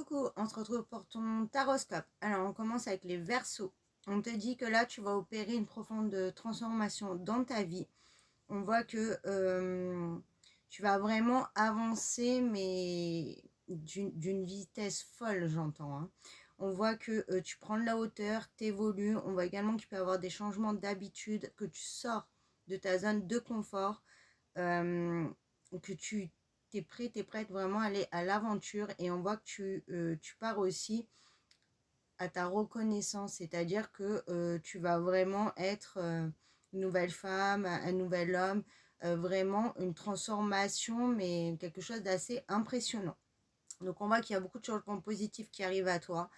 Coucou, on se retrouve pour ton taroscope. Alors, on commence avec les Verseaux. On te dit que là, tu vas opérer une profonde transformation dans ta vie. On voit que tu vas vraiment avancer, mais d'une vitesse folle, j'entends, hein. On voit que tu prends de la hauteur, tu évolues. On voit également qu'il peut y avoir des changements d'habitude, que tu sors de ta zone de confort, que tu t'es prêt, t'es prête vraiment à aller à l'aventure, et on voit que tu pars aussi à ta reconnaissance, c'est-à-dire que tu vas vraiment être une nouvelle femme, un nouvel homme, vraiment une transformation, mais quelque chose d'assez impressionnant. Donc on voit qu'il y a beaucoup de changements positifs qui arrivent à toi.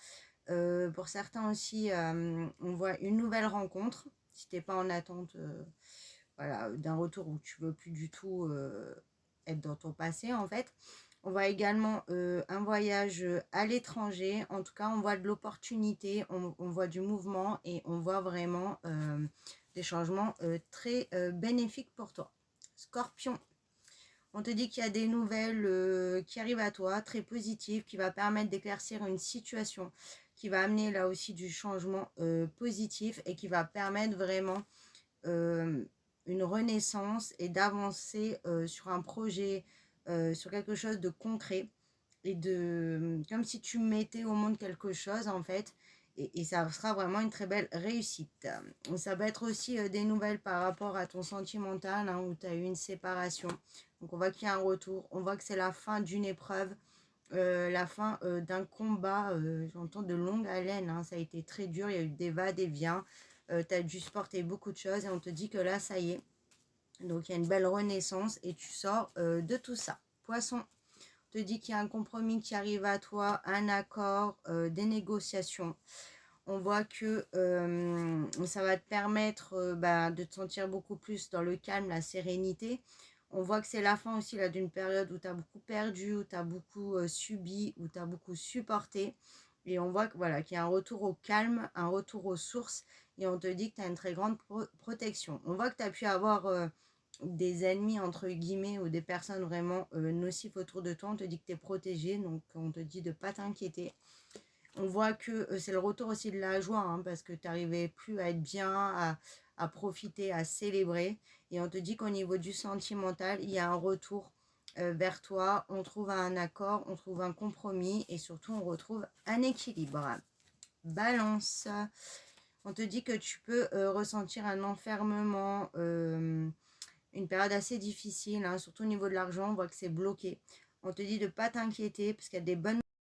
Pour certains aussi, on voit une nouvelle rencontre, si tu n'es pas en attente voilà, d'un retour où tu veux plus du tout être dans ton passé en fait. On voit également un voyage à l'étranger. En tout cas, on voit de l'opportunité, on voit du mouvement, et on voit vraiment des changements très bénéfiques pour toi. Scorpion, on te dit qu'il y a des nouvelles qui arrivent à toi, très positives, qui va permettre d'éclaircir une situation, qui va amener là aussi du changement positif, et qui va permettre vraiment une renaissance et d'avancer sur un projet, sur quelque chose de concret, et de comme si tu mettais au monde quelque chose en fait, et ça sera vraiment une très belle réussite. Ça va être aussi des nouvelles par rapport à ton sentimental, hein, où tu as eu une séparation. Donc on voit qu'il y a un retour, on voit que c'est la fin d'une épreuve, la fin d'un combat, j'entends de longue haleine, hein, ça a été très dur, il y a eu des va-et-vient, tu as dû supporter beaucoup de choses, et on te dit que là ça y est, donc il y a une belle renaissance et tu sors de tout ça. Poisson, on te dit qu'il y a un compromis qui arrive à toi, un accord, des négociations. On voit que ça va te permettre de te sentir beaucoup plus dans le calme, la sérénité. On voit que c'est la fin aussi d'une période où tu as beaucoup perdu, où tu as beaucoup subi, où tu as beaucoup supporté. Et on voit que, voilà, qu'il y a un retour au calme, un retour aux sources. Et on te dit que tu as une très grande protection. On voit que tu as pu avoir des ennemis, entre guillemets, ou des personnes vraiment nocives autour de toi. On te dit que tu es protégé, donc on te dit de ne pas t'inquiéter. On voit que c'est le retour aussi de la joie, hein, parce que tu n'arrivais plus à être bien, à profiter, à célébrer. Et on te dit qu'au niveau du sentimental, il y a un retour vers toi. On trouve un accord, on trouve un compromis, et surtout on retrouve un équilibre. Balance, on te dit que tu peux ressentir un enfermement, une période assez difficile, hein, surtout au niveau de l'argent. On voit que c'est bloqué. On te dit de ne pas t'inquiéter, parce qu'il y a des bonnes